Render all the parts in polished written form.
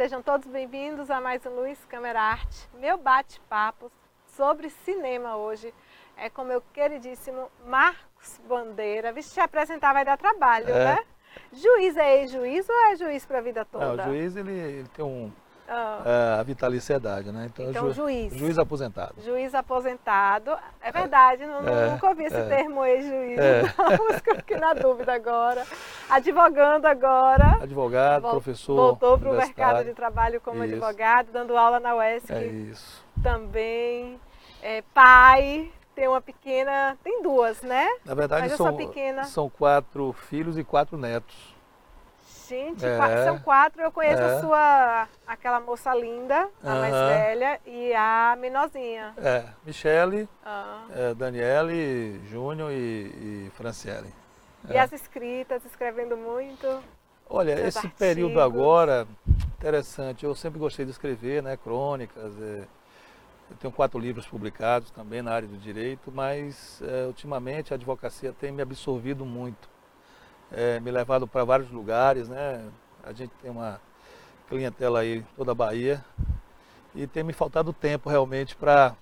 Sejam todos bem-vindos a mais um Luiz Câmera Arte. Meu bate-papo sobre cinema hoje é com meu queridíssimo Marcos Bandeira. Vixe, te apresentar vai dar trabalho, né? Juiz é ex-juiz ou é juiz para a vida toda? Não, o juiz ele tem a vitaliciedade, né? Então juiz. Juiz aposentado. Juiz aposentado. É verdade, nunca ouvi esse termo ex-juiz, então fico aqui na dúvida agora. Advogando agora. Advogado, professor. Voltou para o mercado de trabalho como advogado, dando aula na UESC. É isso. Também. Pai, tem uma pequena, tem duas, né? Na verdade são 4 filhos e 4 netos. Gente, são 4, eu conheço aquela moça linda, a mais velha, e a menorzinha. Michele, Daniele, Júnior e Franciele. E as escritas, escrevendo muito? Olha, esse artigos. Período agora, interessante, eu sempre gostei de escrever, né, crônicas, eu tenho 4 livros publicados também na área do direito, mas ultimamente a advocacia tem me absorvido muito. Me levado para vários lugares, né? A gente tem uma clientela aí toda a Bahia e tem me faltado tempo realmente para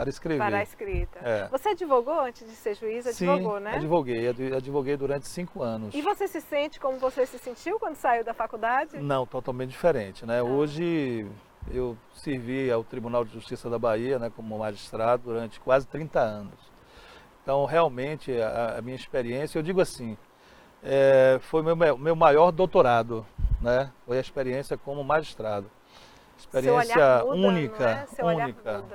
escrever. Para a escrita. Você advogou antes de ser juiz? Advogou, Sim, né? advoguei durante 5 anos. E você se sente como você se sentiu quando saiu da faculdade? Não, totalmente diferente, né? Hoje eu servi ao Tribunal de Justiça da Bahia, né, como magistrado durante quase 30 anos. Então, realmente, a minha experiência, eu digo assim, foi meu maior doutorado, né? Foi a experiência como magistrado. Experiência única, única.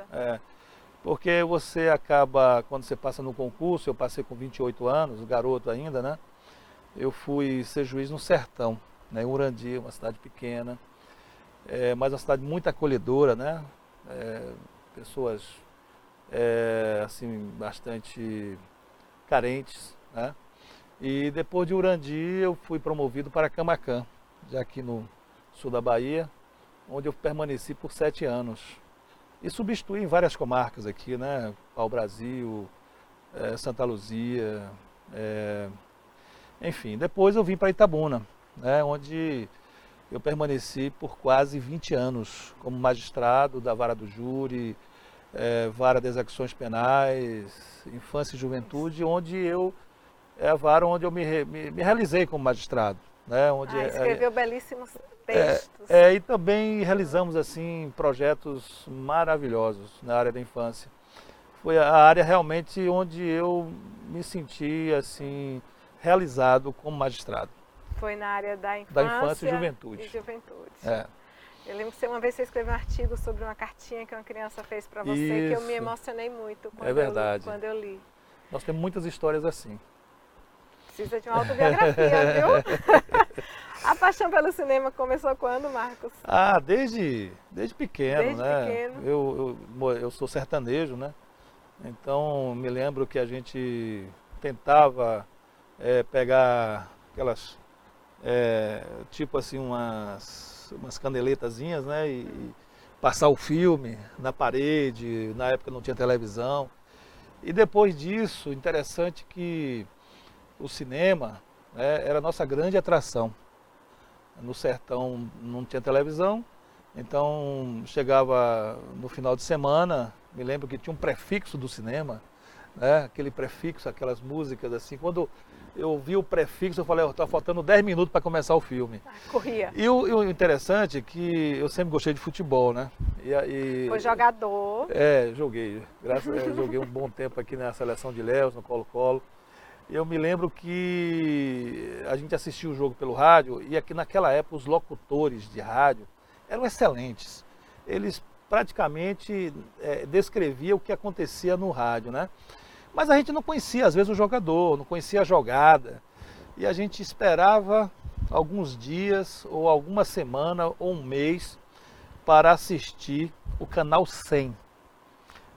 Porque você acaba, quando você passa no concurso, eu passei com 28 anos, garoto ainda, né? Eu fui ser juiz no Sertão, né? Em Urandi, uma cidade pequena, mas uma cidade muito acolhedora, né? Pessoas, assim, bastante carentes, né? E depois de Urandi eu fui promovido para Camaquã, já aqui no sul da Bahia, onde eu permaneci por 7 anos. E substituí em várias comarcas aqui, né? Pau-Brasil, Santa Luzia, enfim. Depois eu vim para Itabuna, né? Onde eu permaneci por quase 20 anos como magistrado da Vara do Júri, Vara das Execuções Penais, Infância e Juventude, onde é a vara onde eu me realizei como magistrado, né? Onde escreveu belíssimos textos. E também realizamos assim projetos maravilhosos na área da infância. Foi a área realmente onde eu me senti assim realizado como magistrado. Foi na área da infância e juventude. Eu lembro que uma vez você escreveu um artigo sobre uma cartinha que uma criança fez para você, que eu me emocionei muito quando eu li. Nós temos muitas histórias assim. Precisa de uma autobiografia, viu? A paixão pelo cinema começou quando, Marcos? Desde pequeno, desde né? Pequeno. Eu sou sertanejo, né? Então me lembro que a gente tentava pegar aquelas, tipo assim, umas candeletazinhas, né? E passar o filme na parede, na época não tinha televisão. E depois disso, interessante que o cinema era a nossa grande atração. No sertão não tinha televisão, então chegava no final de semana, me lembro que tinha um prefixo do cinema, né? Aquele prefixo, aquelas músicas assim. Quando eu ouvi o prefixo, eu falei, está faltando 10 minutos para começar o filme. Corria. E o interessante é que eu sempre gostei de futebol, né? Foi jogador. Joguei. Joguei um bom tempo aqui na seleção de Ilhéus, no Colo-Colo. Eu me lembro que a gente assistia o jogo pelo rádio e aqui naquela época os locutores de rádio eram excelentes. Eles praticamente descreviam o que acontecia no rádio, né? Mas a gente não conhecia às vezes o jogador, não conhecia a jogada. E a gente esperava alguns dias ou alguma semana ou um mês para assistir o Canal 100.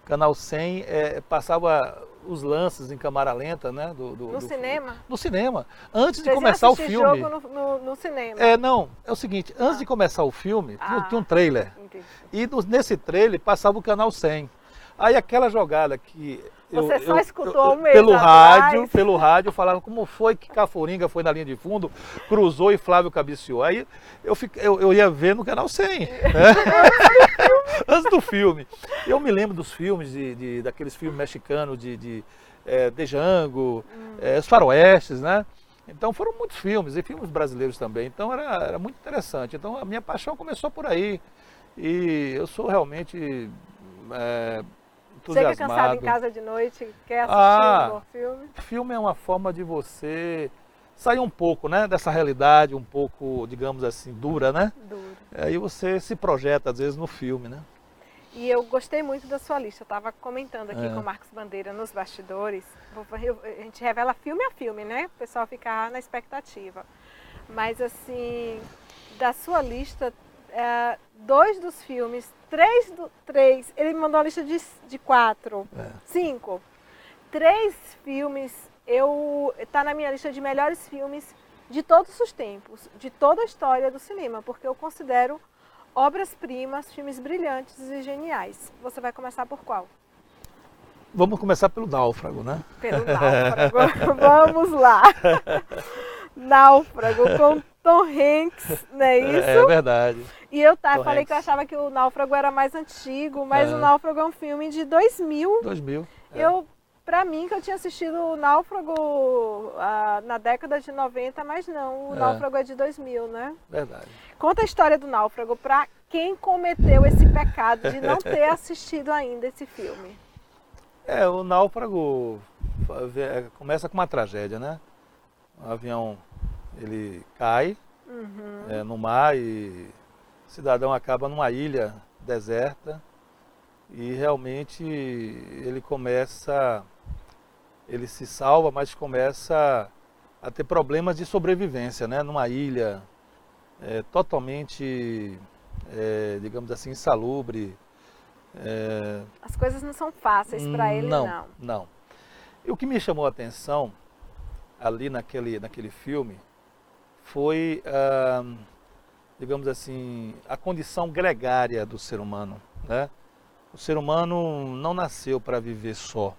O Canal 100 passava os lances em câmera lenta, né? No cinema? No cinema. Antes de começar o filme. Jogo no cinema? Não, é o seguinte, antes de começar o filme, tinha um trailer. Entendi. E nesse trailer passava o Canal 100. Aí aquela jogada que Você só escutou um mês pelo rádio, falava como foi que Caforinga foi na linha de fundo, cruzou e Flávio cabeceou. Aí eu ia ver no canal 100, né? Antes do filme. Eu me lembro dos filmes, daqueles filmes mexicanos de Django, os faroestes, né? Então foram muitos filmes, e filmes brasileiros também. Então era muito interessante. Então a minha paixão começou por aí. E eu sou realmente entusiasmado. Chega cansado em casa de noite, quer assistir um bom filme? Filme é uma forma de você sair um pouco, né, dessa realidade um pouco, digamos assim, dura, né? Duro. Aí você se projeta às vezes no filme, né? E eu gostei muito da sua lista. Eu estava comentando aqui com o Marcos Bandeira nos bastidores. A gente revela filme a filme, né? O pessoal fica na expectativa. Mas assim, da sua lista, 2 dos filmes, 3, ele me mandou uma lista de 4, 5. 3 filmes, tá na minha lista de melhores filmes de todos os tempos, de toda a história do cinema, porque eu considero obras-primas, filmes brilhantes e geniais. Você vai começar por qual? Vamos começar pelo Náufrago, né? Pelo Náufrago. Vamos lá. Náufrago com Tom Hanks, não é isso? É verdade. E eu falei Hanks. Que eu achava que o Náufrago era mais antigo, mas o Náufrago é um filme de 2000. 2000. Pra mim, que eu tinha assistido o Náufrago na década de 90, mas não, o Náufrago é de 2000, né? Verdade. Conta a história do Náufrago para quem cometeu esse pecado de não ter assistido ainda esse filme. O Náufrago começa com uma tragédia, né? O avião, ele cai no mar e o cidadão acaba numa ilha deserta e realmente ele se salva, mas começa a ter problemas de sobrevivência, né? Numa ilha totalmente, digamos assim, insalubre. As coisas não são fáceis para ele, não. Não. E o que me chamou a atenção ali naquele filme foi, digamos assim, a condição gregária do ser humano, né? O ser humano não nasceu para viver só.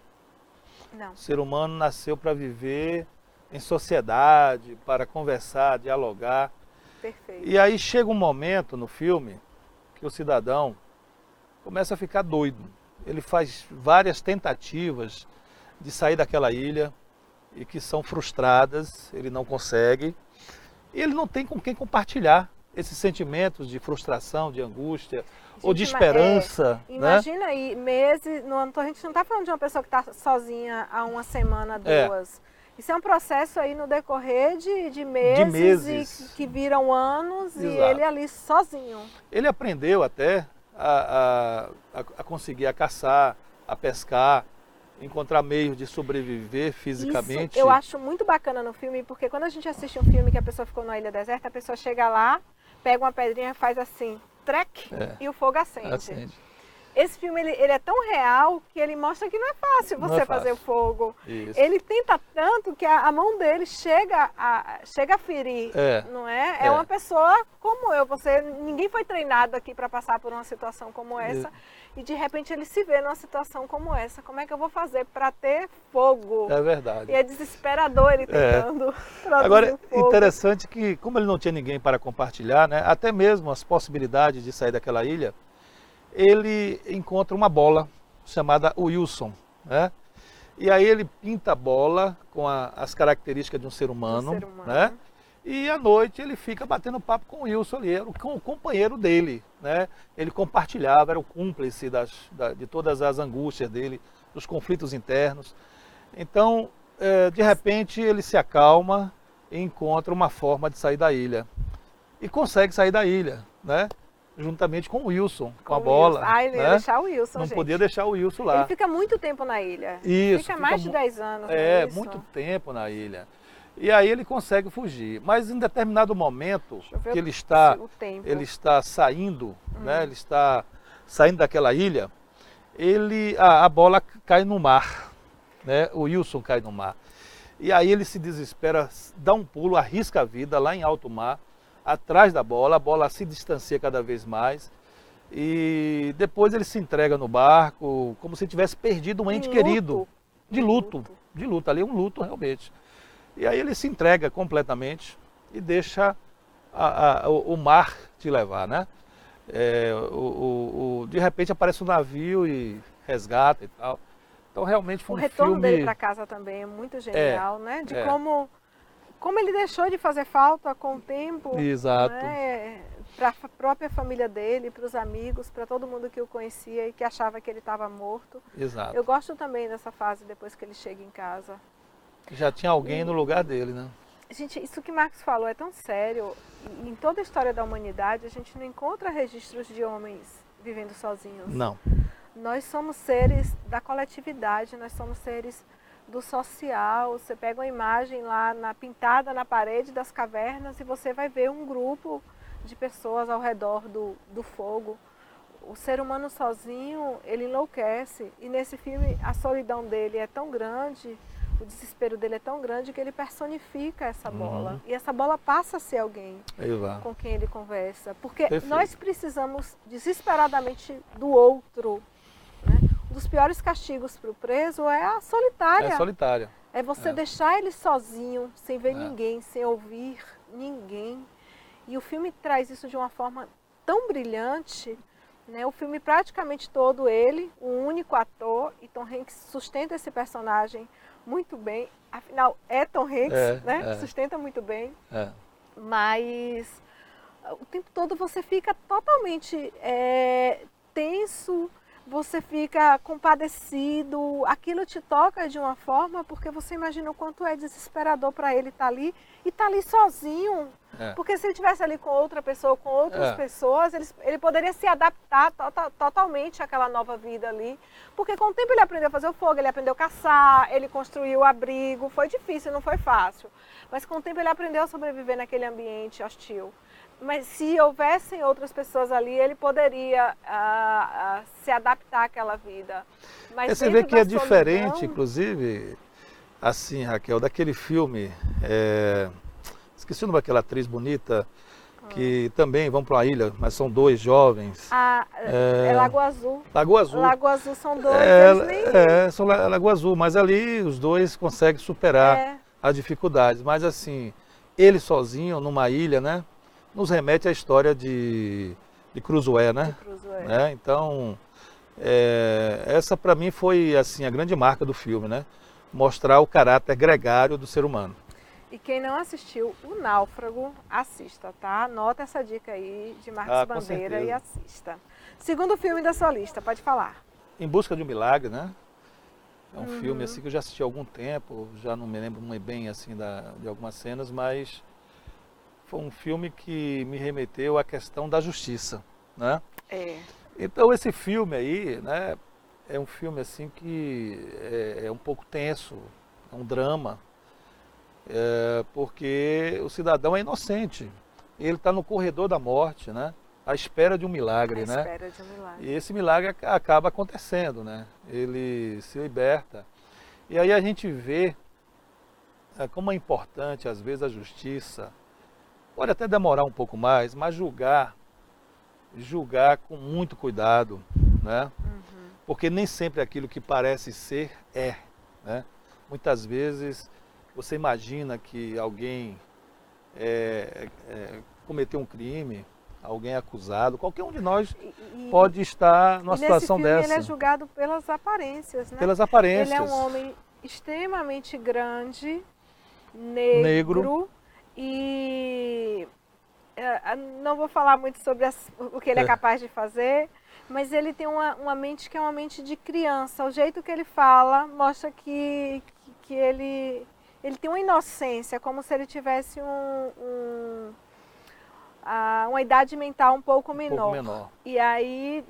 Não. O ser humano nasceu para viver em sociedade, para conversar, dialogar. Perfeito. E aí chega um momento no filme que o cidadão começa a ficar doido. Ele faz várias tentativas de sair daquela ilha e que são frustradas, ele não consegue. E ele não tem com quem compartilhar esses sentimentos de frustração, de angústia, ou de esperança. Imagina aí, meses, a gente não está falando de uma pessoa que está sozinha há uma semana, 2. Isso é um processo aí no decorrer de meses. E que viram anos. Exato. E ele ali sozinho. Ele aprendeu até a conseguir caçar, a pescar, encontrar meios de sobreviver fisicamente. Isso eu acho muito bacana no filme, porque quando a gente assiste um filme que a pessoa ficou numa ilha deserta, a pessoa chega lá, pega uma pedrinha, faz assim, trec, e o fogo acende. Esse filme ele é tão real que ele mostra que não é fácil você fazer o fogo. Isso. Ele tenta tanto que a mão dele chega a ferir, não é? É uma pessoa como eu. Ninguém foi treinado aqui para passar por uma situação como essa. E de repente ele se vê numa situação como essa. Como é que eu vou fazer para ter fogo? É verdade. E é desesperador ele tentando produzir Agora, fogo. interessante que, como ele não tinha ninguém para compartilhar, né, até mesmo as possibilidades de sair daquela ilha, ele encontra uma bola chamada Wilson, né? E aí ele pinta a bola com as características de um ser humano, né? E à noite ele fica batendo papo com o Wilson ali, era o companheiro dele, né? Ele compartilhava, era o cúmplice de todas as angústias dele, dos conflitos internos. Então, de repente ele se acalma e encontra uma forma de sair da ilha. E consegue sair da ilha, né? Juntamente com o Wilson, com a bola. Ele ia deixar o Wilson, Não podia deixar o Wilson lá. Ele fica muito tempo na ilha. Isso. Fica mais de 10 anos. Muito tempo na ilha. E aí ele consegue fugir. Mas em determinado momento que ele está saindo, né? Ele está saindo daquela ilha, a bola cai no mar, né? O Wilson cai no mar. E aí ele se desespera, dá um pulo, arrisca a vida lá em alto mar, atrás da bola, a bola se distancia cada vez mais e depois ele se entrega no barco como se tivesse perdido um ente querido. de luto. Ali é um luto realmente. E aí ele se entrega completamente e deixa o mar te levar, né? De repente aparece um navio e resgata e tal. Então realmente foi um filme... O retorno dele para casa também é muito genial, né? De como ele deixou de fazer falta com o tempo. Exato. Né? Para a própria família dele, para os amigos, para todo mundo que o conhecia e que achava que ele estava morto. Exato. Eu gosto também dessa fase depois que ele chega em casa. Já tinha alguém no lugar dele, né? Gente, isso que Marcos falou é tão sério. Em toda a história da humanidade, a gente não encontra registros de homens vivendo sozinhos. Não. Nós somos seres da coletividade, nós somos seres do social. Você pega uma imagem lá pintada na parede das cavernas e você vai ver um grupo de pessoas ao redor do fogo. O ser humano sozinho, ele enlouquece. E nesse filme a solidão dele é tão grande, o desespero dele é tão grande que ele personifica essa bola. E essa bola passa a ser alguém com quem ele conversa. Porque nós precisamos desesperadamente do outro. Né? Um dos piores castigos para o preso é a solitária. É solitária. É você deixar ele sozinho, sem ver ninguém, sem ouvir ninguém. E o filme traz isso de uma forma tão brilhante, né? O filme praticamente todo ele, um único ator, e Tom Hanks sustenta esse personagem muito bem. Afinal, é Tom Hanks, né? Sustenta muito bem. Mas o tempo todo você fica totalmente tenso, você fica compadecido, aquilo te toca de uma forma porque você imagina o quanto é desesperador para ele estar ali e estar ali sozinho. Porque se ele estivesse ali com outra pessoa, com outras pessoas, ele poderia se adaptar totalmente àquela nova vida ali. Porque com o tempo ele aprendeu a fazer o fogo, ele aprendeu a caçar, ele construiu o abrigo, foi difícil, não foi fácil. Mas com o tempo ele aprendeu a sobreviver naquele ambiente hostil. Mas se houvessem outras pessoas ali, ele poderia se adaptar àquela vida. Mas você vê que é diferente, inclusive, assim, Raquel, daquele filme, esqueci o nome daquela atriz bonita, que também vão para uma ilha, mas são dois jovens. É Lagoa Azul. Lagoa Azul. Lagoa Azul são dois, são Lagoa Azul, mas ali os dois conseguem superar as dificuldades. Mas assim, ele sozinho, numa ilha, né? Nos remete à história de Cruzoé, né? Então, essa para mim foi assim a grande marca do filme, né? Mostrar o caráter gregário do ser humano. E quem não assistiu O Náufrago, assista, tá? Anota essa dica aí de Marcos Bandeira e assista. Segundo filme da sua lista, pode falar. Em Busca de um Milagre, né? É um filme assim que eu já assisti há algum tempo, já não me lembro muito bem assim de algumas cenas, mas foi um filme que me remeteu à questão da justiça, né? Então esse filme aí, né, é um filme assim que é um pouco tenso, é um drama, porque o cidadão é inocente, ele está no corredor da morte, né? À espera de um milagre, né? Espera de um milagre. E esse milagre acaba acontecendo, né? Ele se liberta. E aí a gente vê como é importante às vezes a justiça. Pode até demorar um pouco mais, mas julgar com muito cuidado, né? Porque nem sempre aquilo que parece ser né? Muitas vezes você imagina que alguém cometeu um crime, alguém é acusado, qualquer um de nós pode estar numa situação dessa. Ele é julgado pelas aparências, né? Pelas aparências. Ele é um homem extremamente grande, negro. E não vou falar muito sobre o que ele é capaz de fazer, mas ele tem uma mente que é uma mente de criança. O jeito que ele fala mostra que ele tem uma inocência, como se ele tivesse uma idade mental um pouco menor. E aí,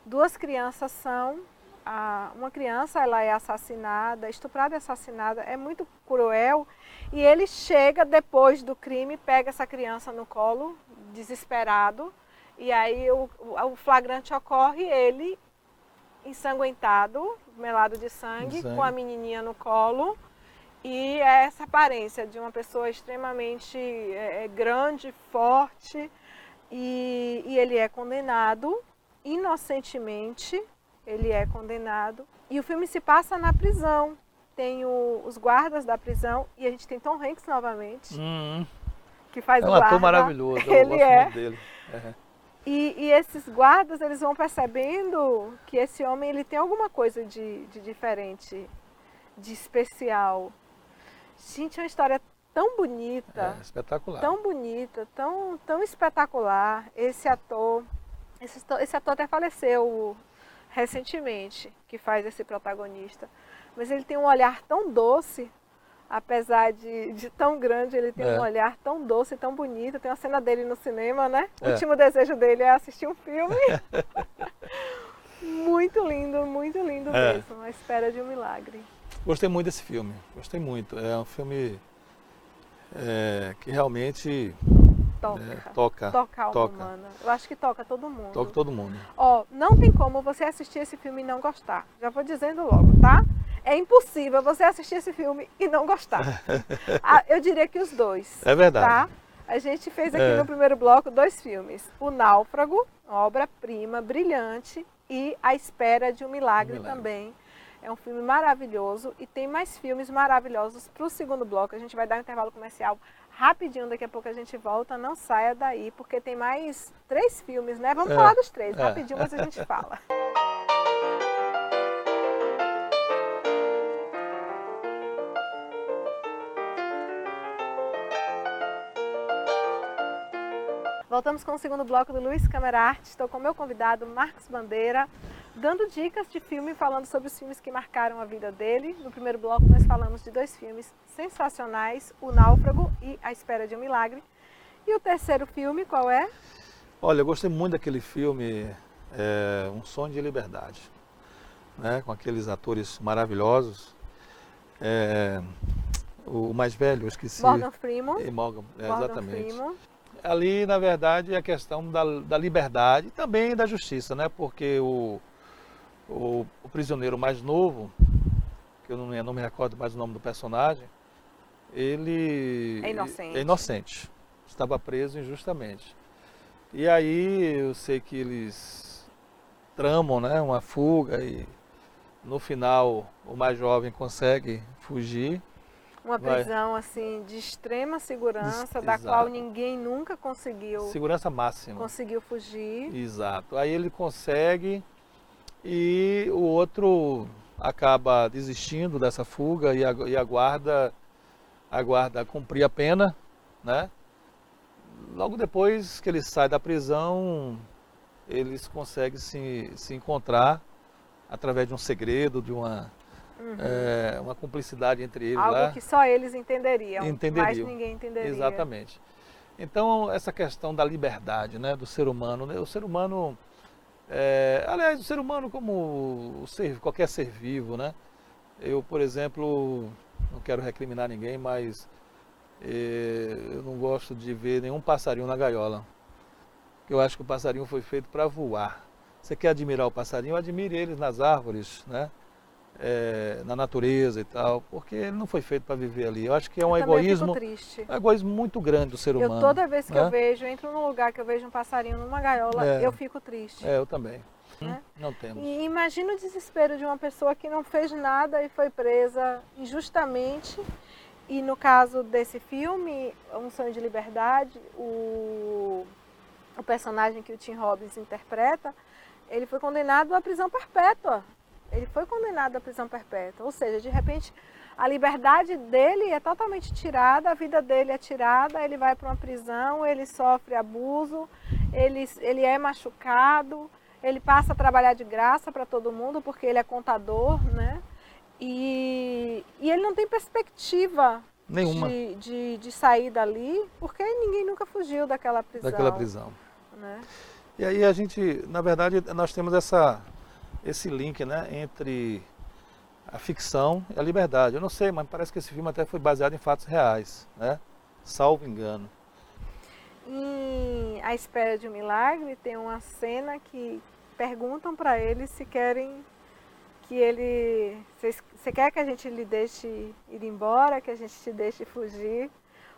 duas crianças são... uma criança, ela é assassinada, estuprada e assassinada, é muito cruel. E ele chega depois do crime, pega essa criança no colo, desesperado. E aí o flagrante ocorre, ele ensanguentado, melado de sangue, com a menininha no colo. E é essa aparência de uma pessoa extremamente grande, forte. E ele é condenado inocentemente. ele é condenado. E o filme se passa na prisão. Tem os guardas da prisão e a gente tem Tom Hanks novamente, que faz o um guarda. ator maravilhoso, eu Ele gosto muito dele. E esses guardas, eles vão percebendo que esse homem ele tem alguma coisa de diferente, de especial. Gente, é uma história tão bonita, espetacular. Tão bonita, tão espetacular. Esse ator até faleceu recentemente, que faz esse protagonista. Mas ele tem um olhar tão doce, apesar de tão grande, ele tem um olhar tão doce, tão bonito. Tem uma cena dele no cinema, né? O último desejo dele é assistir um filme. Muito lindo mesmo. A Espera de um Milagre. Gostei muito desse filme, gostei muito. É um filme que realmente toca a alma humana. Eu acho que toca todo mundo. Toca todo mundo. Ó, não tem como você assistir esse filme e não gostar. Já vou dizendo logo, tá? É impossível você assistir esse filme e não gostar. Eu diria que os dois. É verdade. Tá? A gente fez aqui no primeiro bloco 2 filmes. O Náufrago, obra-prima, brilhante, e A Espera de um Milagre também. É um filme maravilhoso e tem mais filmes maravilhosos para o segundo bloco. A gente vai dar um intervalo comercial rapidinho, daqui a pouco a gente volta. Não saia daí, porque tem mais 3 filmes, né? Vamos falar dos 3, rapidinho, mas a gente fala. Voltamos com o segundo bloco do Luiz Câmara Arte. Estou com o meu convidado, Marcos Bandeira, dando dicas de filme, falando sobre os filmes que marcaram a vida dele. No primeiro bloco nós falamos de 2 filmes sensacionais, O Náufrago e A Espera de um Milagre. E o terceiro filme, qual é? Olha, eu gostei muito daquele filme, Um Sonho de Liberdade, né? Com aqueles atores maravilhosos. O mais velho, eu esqueci. Morgan Freeman. Exatamente. Freeman. Ali, na verdade, é a questão da liberdade e também da justiça, né? Porque o prisioneiro mais novo, que eu não me recordo mais o nome do personagem, ele é inocente. Estava preso injustamente. E aí eu sei que eles tramam, né, uma fuga e no final o mais jovem consegue fugir. Uma prisão assim de extrema segurança, da qual ninguém nunca conseguiu. Segurança máxima. Conseguiu fugir. Exato. Aí ele consegue e o outro acaba desistindo dessa fuga e aguarda cumprir a pena, né? Logo depois que ele sai da prisão, eles conseguem se encontrar através de um segredo, de uma cumplicidade entre eles. Algo que só eles entenderiam, mas ninguém entenderia. Exatamente. Então, essa questão da liberdade, né, do ser humano, né? O ser humano, aliás, o ser humano como qualquer ser vivo, né? Eu, por exemplo, não quero recriminar ninguém, mas eu não gosto de ver nenhum passarinho na gaiola. Eu acho que o passarinho foi feito para voar. Você quer admirar o passarinho? Admire ele nas árvores, né? Na natureza e tal, porque ele não foi feito para viver ali. Eu acho que é um egoísmo muito grande do ser humano. Toda vez que eu entro num lugar que eu vejo um passarinho numa gaiola, eu fico triste. Eu também. Né? Não temos. E imagina o desespero de uma pessoa que não fez nada e foi presa injustamente. E no caso desse filme, Um Sonho de Liberdade, o personagem que o Tim Robbins interpreta, ele foi condenado à prisão perpétua. Ou seja, de repente a liberdade dele é totalmente tirada, a vida dele é tirada, ele vai para uma prisão, ele sofre abuso, ele é machucado, ele passa a trabalhar de graça para todo mundo porque ele é contador, né? E ele não tem perspectiva nenhuma de sair dali, porque ninguém nunca fugiu daquela prisão. Né? E aí a gente, na verdade, nós temos esse link, né, entre a ficção e a liberdade. Eu não sei, mas parece que esse filme até foi baseado em fatos reais, né? Salvo engano. Em A Espera de um Milagre tem uma cena que perguntam para ele se querem que ele... Você quer que a gente lhe deixe ir embora, que a gente te deixe fugir?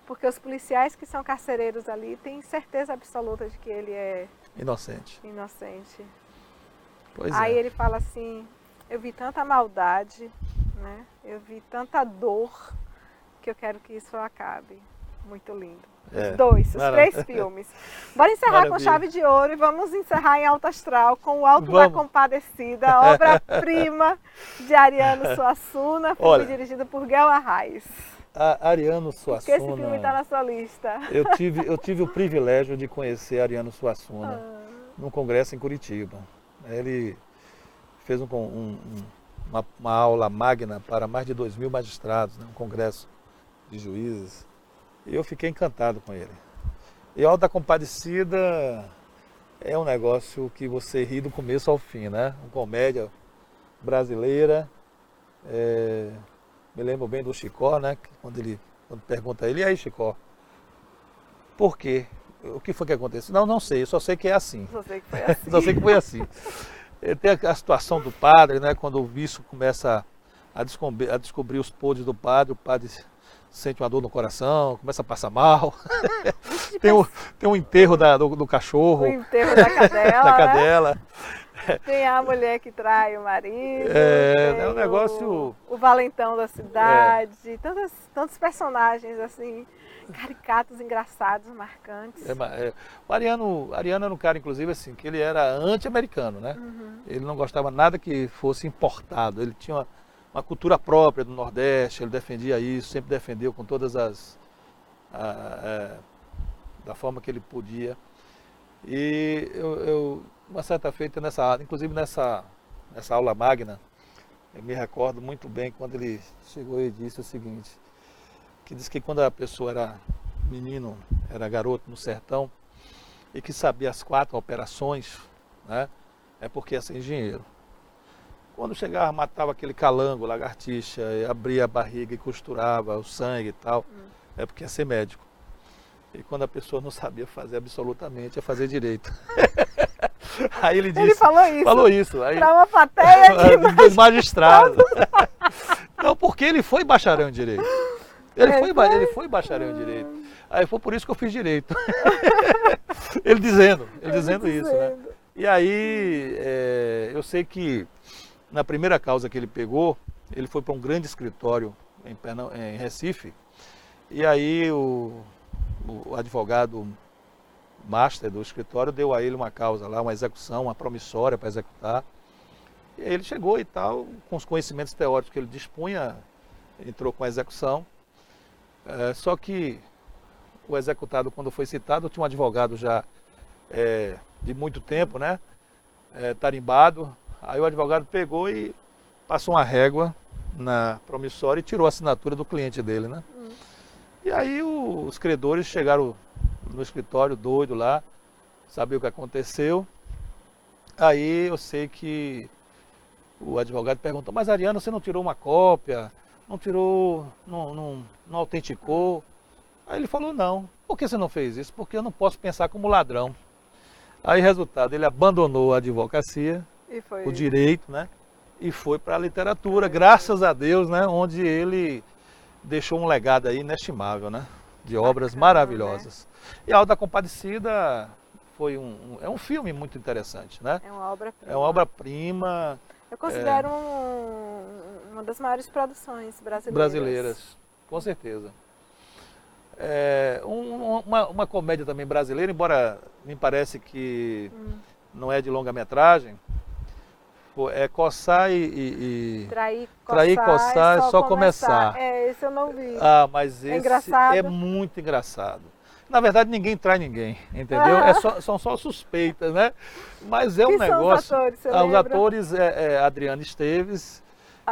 Porque os policiais que são carcereiros ali têm certeza absoluta de que ele é inocente. Pois Aí é. ele fala assim, eu vi tanta maldade, né? Eu vi tanta dor, que eu quero que isso acabe. Muito lindo. É. Os dois, os Maravilha. 3 filmes. Bora encerrar com Maravilha. chave de ouro e vamos encerrar em Alto Astral com o Alto da Vamos. Compadecida, obra-prima de Ariano Suassuna, filme Olha, dirigido por Guel Arraes. Ariano Por que esse filme está Suassuna, na sua lista? eu tive o privilégio de conhecer Ariano Suassuna num congresso em Curitiba. Ele fez uma aula magna para mais de 2.000 magistrados, né? Um congresso de juízes. E eu fiquei encantado com ele. E Alto da Compadecida é um negócio que você ri do começo ao fim, né? Uma comédia brasileira. Me lembro bem do Chicó, né? Quando pergunta a ele, e aí, Chicó, por quê? O que foi que aconteceu? Não sei, eu só sei que é assim. Só sei que foi assim. Só sei que foi assim. Tem a situação do padre, né? Quando o bicho começa a descobrir os podres do padre, o padre sente uma dor no coração, começa a passar mal. Tem um enterro do cachorro. O enterro da cadela. Da né? cadela. Tem a mulher que trai o marido. É um negócio. O valentão da cidade. Tantos personagens assim, caricatos, engraçados, marcantes. O Ariano era um cara, inclusive, assim, que ele era anti-americano, né? Ele não gostava nada que fosse importado. Ele tinha uma cultura própria do Nordeste, ele defendia isso, sempre defendeu com todas da forma que ele podia. E uma certa feita, inclusive nessa aula magna, eu me recordo muito bem quando ele chegou e disse o seguinte, que disse que quando a pessoa era menino, era garoto no sertão, e que sabia as 4 operações, né, é porque ia ser engenheiro. Quando chegava, matava aquele calango, lagartixa, abria a barriga e costurava o sangue e tal, é porque ia ser médico. E quando a pessoa não sabia fazer absolutamente, ia fazer direito. Aí ele disse... Ele falou isso? Falou isso. Aí, para uma plateia de magistrados. Não, porque ele foi bacharel em direito. Ele foi bacharel em direito. Aí foi por isso que eu fiz direito. Ele dizendo isso, né? E aí, eu sei que na primeira causa que ele pegou, ele foi para um grande escritório em Recife, e aí o advogado master do escritório deu a ele uma causa lá, uma execução, uma promissória para executar. E aí ele chegou e tal, com os conhecimentos teóricos que ele dispunha, entrou com a execução. Só que o executado, quando foi citado, tinha um advogado já de muito tempo, né? Tarimbado. Aí o advogado pegou e passou uma régua na promissória e tirou a assinatura do cliente dele, né? E aí os credores chegaram no escritório doido lá, saber o que aconteceu. Aí eu sei que o advogado perguntou, mas Ariano, você não tirou uma cópia? Não tirou, não autenticou? Aí ele falou, não. Por que você não fez isso? Porque eu não posso pensar como ladrão. Aí, resultado, ele abandonou a advocacia, o direito, né? E foi para a literatura, graças a Deus, né? Onde ele deixou um legado aí inestimável, né? De obras maravilhosas. Né? E Alto da Compadecida é um filme muito interessante, né? É uma obra-prima. É uma obra-prima. Eu considero uma das maiores produções brasileiras. Com certeza. Uma comédia também brasileira, embora me parece que não é de longa-metragem, é Coçar e Trair, Coçar, Só Começar. Esse eu não vi. Mas esse engraçado. É muito engraçado. Na verdade, ninguém trai ninguém, entendeu? São só suspeitas, né? Mas é um negócio... São os atores, você os lembra? atores Adriana Esteves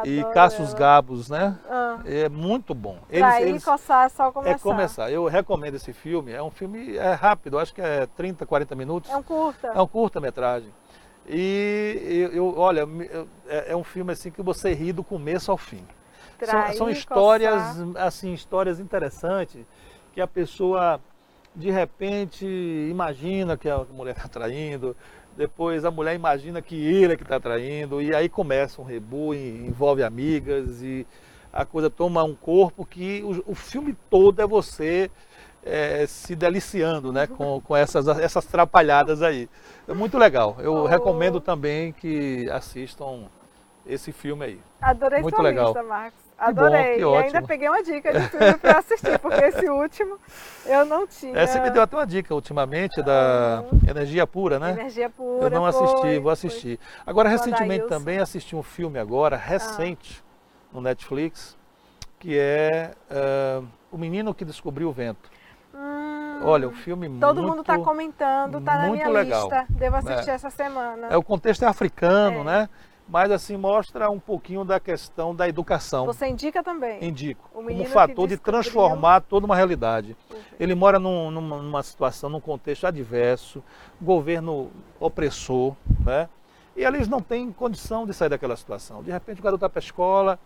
e Adoro Cassius ela. Gabos, né? É muito bom. Trair, Coçar, Só Começar. É Começar. Eu recomendo esse filme. É um filme rápido, acho que é 30, 40 minutos. É um curta. É um curta-metragem. E olha, é um filme assim que você ri do começo ao fim. São histórias, assim, histórias interessantes que a pessoa de repente imagina que a mulher está traindo, depois a mulher imagina que ele é que está traindo, e aí começa um rebu, envolve amigas e a coisa toma um corpo que o filme todo é você se deliciando, né, com essas trapalhadas aí. É muito legal. Eu recomendo também que assistam esse filme aí. Adorei muito sua legal. lista, Marcos. Adorei. Que e ótimo. ainda peguei uma dica de filme para assistir, porque esse último eu não tinha. Você me deu até uma dica ultimamente da Energia Pura, né? Energia Pura. Eu não assisti, vou assistir. Agora, recentemente Adailson. também assisti um filme agora, recente, no Netflix, que é O Menino que Descobriu o Vento. Olha, o filme todo mundo está comentando, está na minha legal, lista. Devo assistir essa semana. O contexto é africano, né? Mas assim mostra um pouquinho da questão da educação. Você indica também? Indico. Como um fator de transformar toda uma realidade. Ele mora numa situação, num contexto adverso, governo opressor, né? E eles não têm condição de sair daquela situação. De repente o garoto está para a escola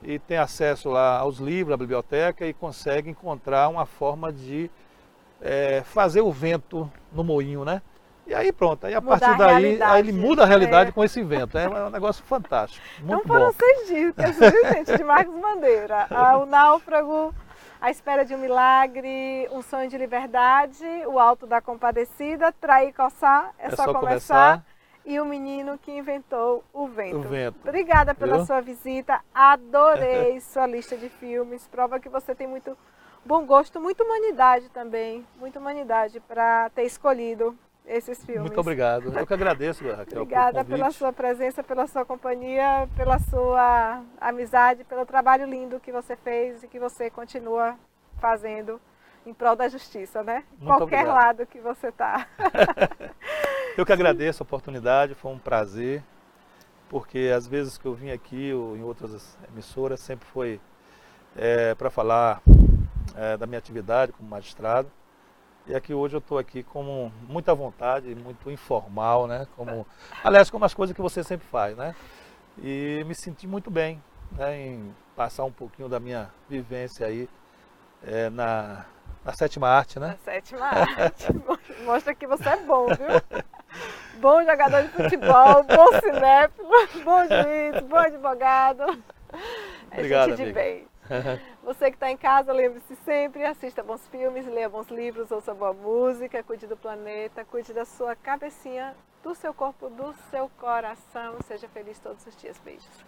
e tem acesso lá aos livros, à biblioteca e consegue encontrar uma forma de fazer o vento no moinho, né? E aí pronto, aí a partir daí aí ele muda a realidade com esse vento. É um negócio fantástico, muito bom. Então foram 6 dicas, viu, gente, de Marcos Bandeira. O Náufrago, A Espera de um Milagre, Um Sonho de Liberdade, O Alto da Compadecida, Trair e Coçar, é só começar. E O Menino que Inventou o Vento. Obrigada pela sua visita, adorei sua lista de filmes, prova que você tem muito bom gosto, muita humanidade também, muita humanidade para ter escolhido esses filmes. Muito obrigado. Eu que agradeço, Raquel. Obrigada pela sua presença, pela sua companhia, pela sua amizade, pelo trabalho lindo que você fez e que você continua fazendo em prol da justiça, né? Qualquer lado que você está. Eu que agradeço a oportunidade, foi um prazer, porque às vezes que eu vim aqui ou em outras emissoras sempre foi para falar da minha atividade como magistrado. E aqui hoje eu estou aqui com muita vontade, muito informal, né? Aliás, como as coisas que você sempre faz, né? E me senti muito bem, né, em passar um pouquinho da minha vivência aí na sétima arte, né? Na sétima arte. Mostra que você é bom, viu? Bom jogador de futebol, bom cinéfilo, bom juiz, bom advogado. Obrigado, gente de bem. Você que está em casa, lembre-se sempre, assista bons filmes, leia bons livros, ouça boa música, cuide do planeta, cuide da sua cabecinha, do seu corpo, do seu coração. Seja feliz todos os dias. Beijos.